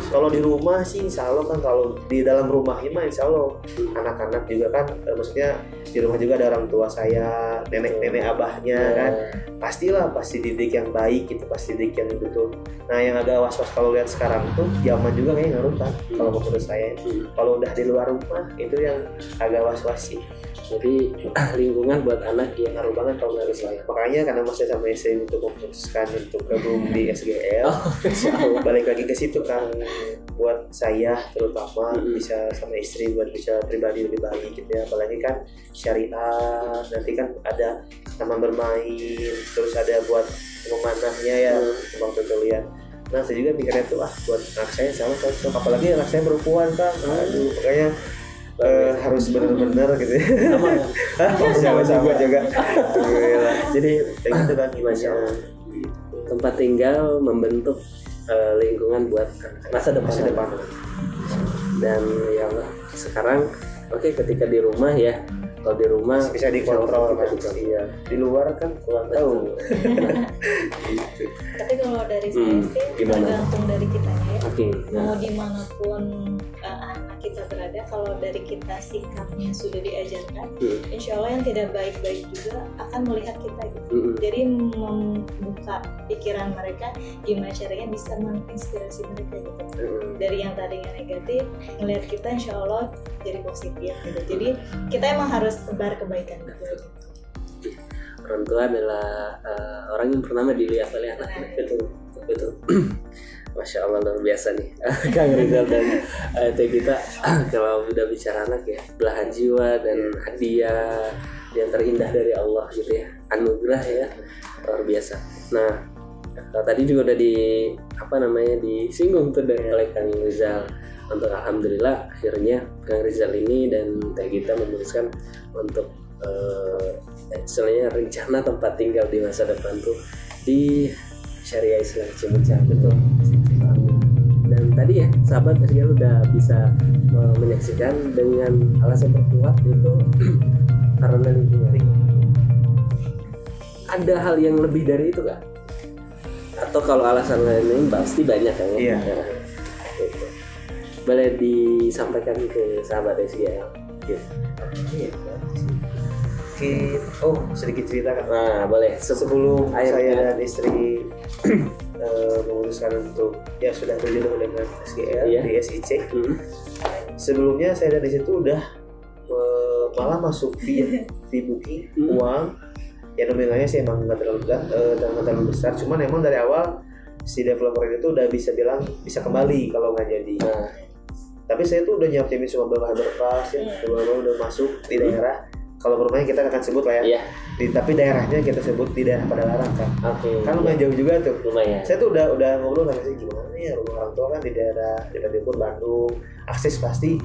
Speaker 2: Kalau di rumah sih insya Allah kan, kalau di dalam rumahnya mah insya Allah anak-anak juga kan maksudnya di rumah juga ada orang tua saya, nenek abahnya kan, pasti didik yang baik gitu, pasti didik yang betul. Nah yang agak was-was kalau lihat sekarang tuh zaman juga kayak ngaruh kan kalau menurut saya. Kalau udah di luar rumah itu yang agak was-was sih.
Speaker 1: Jadi lingkungan buat anak yang
Speaker 2: Ngaruh banget kalau menurut saya. Makanya karena masih sama istri untuk memutuskan untuk gabung di SGL, balik lagi ke situ kan, buat saya terutama bisa sama istri buat bisa pribadi lebih baik gitu ya. Apalagi kan syariah, nanti kan ada taman bermain, terus ada buat memanahnya ya, bang tentu lihat. Nah saya juga mikirnya tuh buat anak saya sama cocok, apalagi anak saya perempuan kan, aduh makanya harus benar-benar gitu ya. Sama juga. Jadi kayak gitu kan
Speaker 1: Masya Allah. Tempat tinggal membentuk lingkungan buat masa depan. Dan yang sekarang ketika di rumah ya Kalau di rumah
Speaker 2: bisa dikontrol kan. Iya. Di luar kan kurang tahu.
Speaker 1: Gitu.
Speaker 3: Tapi kalau dari saya sih
Speaker 1: Gimana?
Speaker 3: tergantung dari kitanya ya.
Speaker 1: Oke. Nah,
Speaker 3: Mau dimanapun anak kita berada, kalau dari kita sikapnya sudah diajarkan, insya Allah yang tidak baik-baik juga akan melihat kita gitu. Jadi membuka pikiran mereka, gimana caranya bisa menginspirasi mereka gitu. Dari yang tadinya negatif, melihat kita insya Allah jadi positif gitu. Jadi kita emang harus sebar kebaikan gitu.
Speaker 1: orang tua adalah orang yang pertama dilihat oleh anak. Betul. Masya Allah, luar biasa nih Kang Rizal dan Teh Gita. Kalau udah bicara anak ya, belahan jiwa dan hadiah yang terindah dari Allah gitu ya, anugerah ya, luar biasa. Nah, tadi juga udah disinggung tuh oleh Kang Rizal. Untuk alhamdulillah akhirnya Kang Rizal ini dan Teh Gita memutuskan untuk istilahnya rencana tempat tinggal di masa depan tuh di Syariah Islam Cimacan. Betul. Dan tadi ya sahabat Rizal udah bisa menyaksikan dengan alasan terkuat itu karena lingkungan. Ada hal yang lebih dari itu Kak? Atau kalau alasan lain pasti banyak kan ya?
Speaker 2: Iya.
Speaker 1: Gitu. Boleh disampaikan ke sahabat Rizal. Gitu.
Speaker 2: Sedikit cerita kan.
Speaker 1: Nah, boleh.
Speaker 2: Sebelum saya dan istri memutuskan untuk sudah berjodoh dengan SGL di SIC. Sebelumnya saya dari situ udah malah masuk fee booking uang. Ya nominalnya sih emang nggak terlalu besar. Cuman emang dari awal si developer itu udah bisa bilang bisa kembali kalau nggak jadi. Tapi saya tuh udah nyiapin semua berkas ya, udah masuk di daerah. Kalau rumahnya kita akan sebut lah ya. Tapi daerahnya kita sebut di daerah Padalarang kan. Kan lumayan jauh juga tuh.
Speaker 1: Lumayan.
Speaker 2: Saya tuh udah ngobrol sama sih gimana ya rumah orang tua kan di daerah Timur Bandung. Akses pasti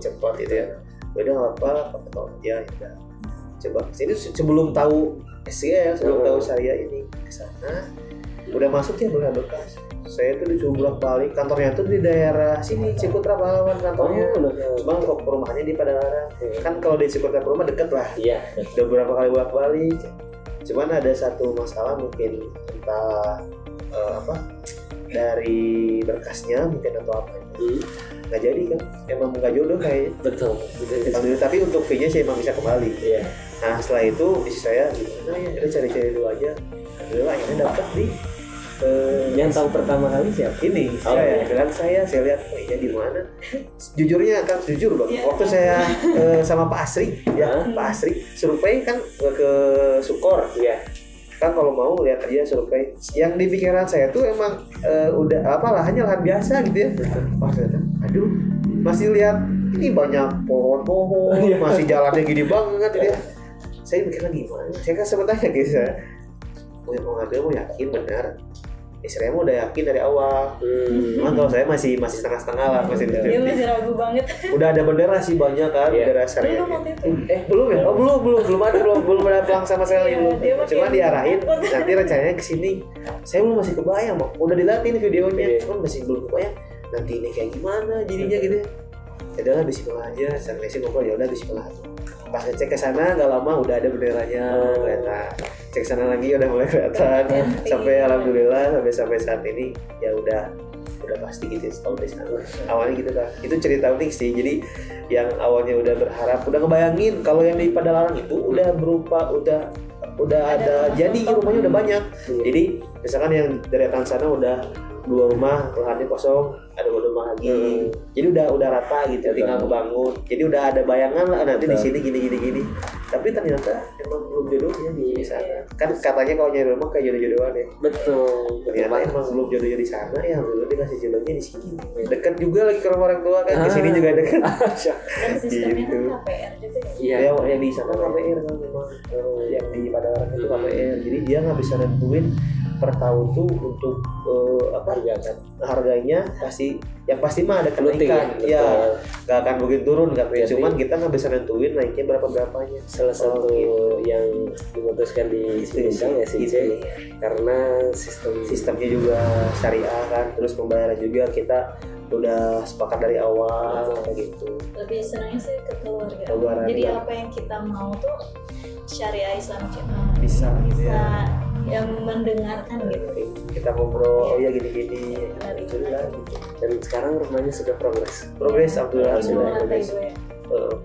Speaker 2: cepat gitu ya. Udah nggak apa-apa. Ya udah. Coba. Jadi sebelum tahu SGL, sebelum tahu Syariah ini ke sana, udah masuk ya berkas. Saya tuh disuruh bolak-balik, kantornya tuh di daerah sini Ciputra Pahlawan kantornya. Cuma kok perumahannya di Padalarang. Kan kalau di Ciputra rumah deket lah. Iya. Udah beberapa kali bolak-balik. Cuman ada satu masalah mungkin entah dari berkasnya mungkin atau apa. Nggak jadi kan? Emang nggak jodoh kayaknya. Betul. Tapi untuk fee-nya sih emang bisa kembali. Iya. Nah setelah itu isi saya gimana ya? Kita cari-cari dulu aja. Alhamdulillah akhirnya dapat di
Speaker 1: yang tahu pertama kali siapa?
Speaker 2: Ini saya lihat ini di mana. Jujur bang, waktu saya sama Pak Asri Pak Asri survei kan ke Sukor kan, kalau mau lihat aja survei. Yang di pikiran saya tuh emang udah lahannya lahan biasa gitu ya. Pas aduh masih lihat ini banyak pohon-pohon, masih jalannya gini banget gitu ya. Saya mikirnya gimana? Saya kan sebetulnya guys mau ngambil mau yakin benar. Saya udah yakin dari awal. Cuman kalau saya masih setengah-setengah lah, masih
Speaker 3: ragu banget.
Speaker 2: Udah ada bendera sih banyak kan, bendera Syariah. Belum ya? Belum ada pelang sama sekali. Cuma diarahin nanti rencananya ke sini. Saya masih kebayang, udah dilatih videonya, cuman masih belum kebayang nanti ini kayak gimana jadinya gitu ya. Adalah bismillah aja, sampai sih ngobrol ya udah bismillah. Pas ngecek ke sana nggak lama udah ada benderanya kelihatan. Cek sana lagi udah mulai kelihatan. Sampai alhamdulillah sampai saat ini ya udah pasti gitu kalau di sana. Awalnya gitu kan. Itu cerita unik sih. Jadi yang awalnya udah berharap, udah ngebayangin kalau yang di Padalarang itu udah ada jadi rumahnya udah banyak. Jadi misalkan yang dari sana udah 2 rumah, lahannya kosong, ada 2 rumah lagi. Jadi udah rata gitu, tinggal ngebangun. Jadi udah ada bayangan lah nanti di sini gini. Tapi ternyata emang belum jodohnya di sana. Kan katanya kalau nyari rumah kayak jodoh-jodohan ya. Betul. Ternyata emang belum jodohnya di sana ya, alhamdulillah dikasih jodohnya di sini. Dekat juga lagi ke rumah orang tua kan, ke sini juga dekat.
Speaker 3: Dan sistemnya kan KPR juga ya.
Speaker 2: Iya, yang di sana KPR kan memang yang di Padalarang itu KPR. Jadi dia nggak bisa nentuin per tahun tuh untuk harganya pasti mah ada kenaikan nggak akan mungkin turun kan cuman kita nggak bisa nentuin naiknya berapanya.
Speaker 1: Salah satu yang dimutuskan di Cimacan ya sih karena sistemnya
Speaker 2: juga syariah kan, terus pembayaran juga kita udah sepakat dari awal kayak gitu.
Speaker 3: Lebih senangnya sih ke keluarga.
Speaker 2: Keluarga.
Speaker 3: Jadi apa yang kita mau tuh syariah Islam
Speaker 2: Bisa gitu
Speaker 3: bisa
Speaker 2: ya.
Speaker 3: yang mendengarkan gitu.
Speaker 2: Kita ngobrol, oh ya gini-gini, gitu lah.
Speaker 1: Dan sekarang rumahnya sudah progres.
Speaker 2: Progres, alhamdulillah
Speaker 3: Ini
Speaker 2: sudah
Speaker 3: lantai
Speaker 2: progres.
Speaker 3: 2 ya.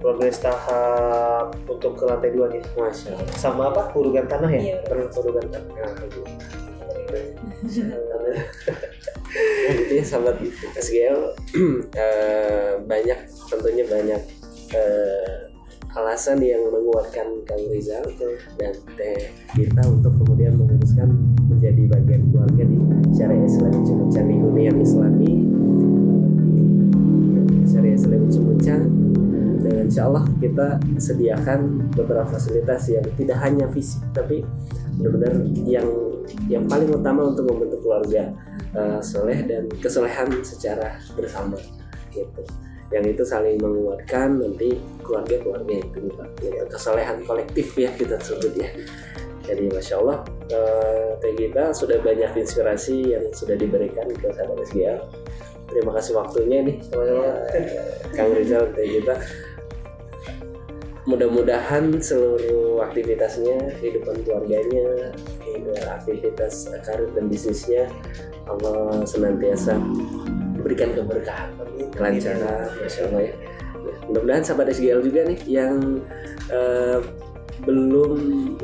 Speaker 2: Progres tahap untuk ke lantai 2 nih.
Speaker 1: Masya Allah.
Speaker 2: Sama apa? Hurugan tanah ya?
Speaker 3: Iya.
Speaker 2: Hurugan tanah.
Speaker 1: Nah, gitu ya sahabat SGL. Tentunya banyak alasan yang menguatkan Kang Rizal dan Teh Gita untuk kemudian memutuskan menjadi bagian keluarga di Syariah Islami Cimuncang, di hunian Islami di Syariah Islami Cimuncang. Dan insya Allah kita sediakan beberapa fasilitas yang tidak hanya fisik tapi benar-benar yang paling utama untuk membentuk keluarga soleh dan kesolehan secara bersama gitu. Yang itu saling menguatkan nanti keluarga itu gitu. Kesolehan kolektif ya kita sebut ya. Jadi Masya Allah Teh Gita sudah banyak inspirasi yang sudah diberikan ke sahabat SGL. Terima kasih waktunya nih Kang Rizal, Teh Gita. Mudah-mudahan seluruh aktivitasnya, kehidupan keluarganya, aktivitas karir dan bisnisnya Allah senantiasa berikan keberkahan, kelancaran, Masya Allah ya. Mudah-mudahan sahabat SGL juga nih yang belum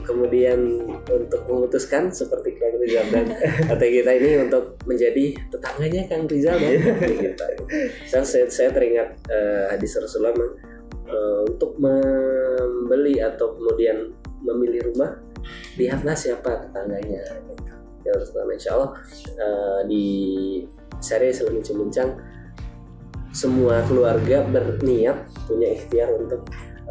Speaker 1: kemudian untuk memutuskan seperti Kang Rizal dan Teh Gita ini untuk menjadi tetangganya Kang Rizal dan Teh Gita. Saya teringat hadis Rasulullah untuk membeli atau kemudian memilih rumah, lihatlah siapa tetangganya. Ya Rasulullah, insya Allah di Syariah Islami Cimuncang semua keluarga berniat punya ikhtiar untuk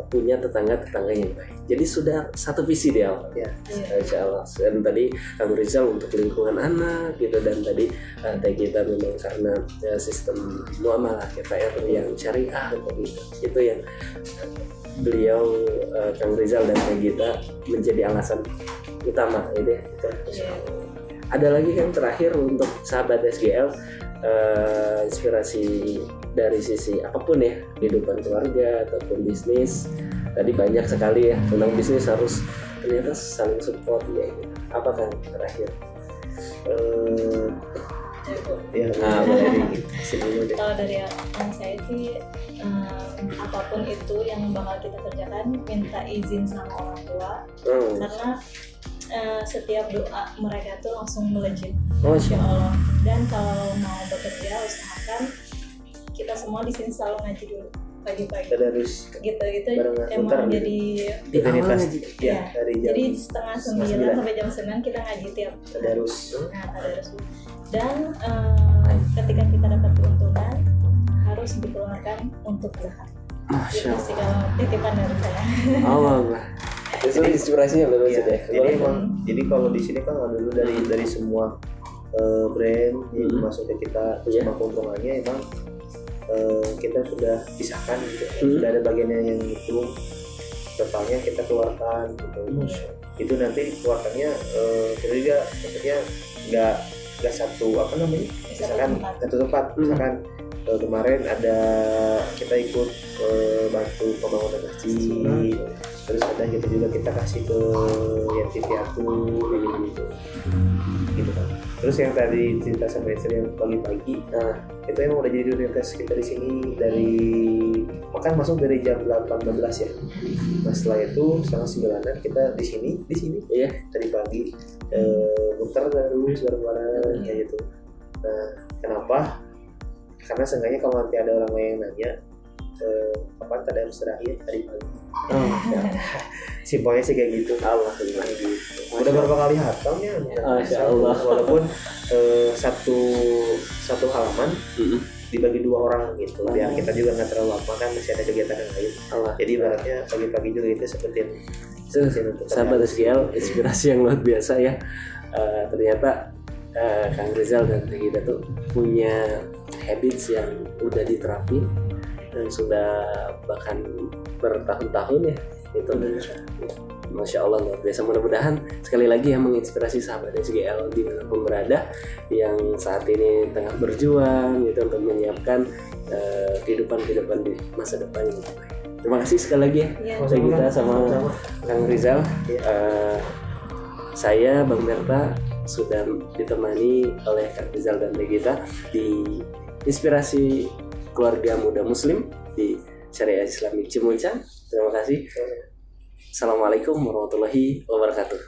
Speaker 1: punya tetangga-tetangga yang baik. Jadi sudah satu visi di awal ya. Insya Allah. Dan tadi Kang Rizal untuk lingkungan anak gitu, dan tadi Teh Gita memang karena sistem muamalah KPR yang syariah gitu. Itu yang beliau Kang Rizal dan Teh Gita menjadi alasan utama gitu ya. Ada lagi kan terakhir untuk sahabat SGL, inspirasi dari sisi apapun ya, kehidupan keluarga ataupun bisnis. Tadi banyak sekali ya tentang bisnis, harus ternyata saling support ya gitu. Apa kan terakhir?
Speaker 3: Kalau dari yang saya sih apapun itu yang bakal kita kerjakan minta izin sama orang tua, karena setiap doa mereka tuh langsung melejit, Masya Allah. Dan kalau mau bekerja usahakan kita semua di sini selalu ngaji dulu pagi-pagi.
Speaker 2: Tadarus
Speaker 3: gitu emang jadi
Speaker 2: rutinitas
Speaker 3: ya.
Speaker 2: Dari jam
Speaker 3: Jadi setengah 9 sampai jam 9 kita ngaji tiap
Speaker 2: tadarus.
Speaker 3: Tadarus. Dan ketika kita dapat keuntungan harus dikeluarkan untuk zakat.
Speaker 1: Masya
Speaker 3: Itu sih kalau titipan dari saya.
Speaker 1: Allah. Itu inspirasinya benar
Speaker 2: Ya,
Speaker 1: ya.
Speaker 2: jadi kalau di sini kan dulu dari semua brand yang masuk ke kita, semua keuntungannya emang kita sudah pisahkan gitu. Sudah ada bagiannya yang itu totalnya kita keluarkan gitu. Itu nanti keluarkannya kita juga maksudnya nggak satu misalkan satu tempat. Misalkan kemarin ada kita ikut bantu pembangunan masjid, terus ada kita kasih ke yatim piatu gitu kan. Terus yang tadi cerita sama istri yang pagi-pagi, itu emang udah jadi rutinitas kita di sini dari makan masuk dari jam 8.15 ya. Nah setelah itu setengah 9 kita di sini ya tadi pagi muter dulu bareng-bareng kayak gitu. Nah kenapa? Karena seenggaknya kalau nanti ada orang lain yang nanya kapan tadarus terakhir tadi pagi. Simpelnya sih kayak gitu. Alhamdulillah gitu. Udah berapa kali hatam ya?
Speaker 1: Masya Allah.
Speaker 2: Walaupun satu halaman dibagi 2 orang gitu. Biar kita juga nggak terlalu lama kan masih ada kegiatan yang lain. Jadi ibaratnya pagi-pagi juga itu seperti untuk
Speaker 1: sahabat SGL, inspirasi yang luar biasa ya. Ternyata Kang Rizal dan Teh Gita tuh punya habits yang udah diterapin dan sudah bahkan bertahun-tahun ya itu. Masya Allah luar biasa. Mudah-mudahan sekali lagi yang menginspirasi sahabat SGL dimanapun berada yang saat ini tengah berjuang gitu untuk menyiapkan kehidupan di masa depan yang lebih baik. Terima kasih sekali lagi ya kita sama Kang Rizal. Saya Bang Berta sudah ditemani oleh Kang Rizal dan Regita di Inspirasi Keluarga Muda Muslim di Syariah Islamik Cimuncang. Terima kasih. Assalamualaikum warahmatullahi wabarakatuh.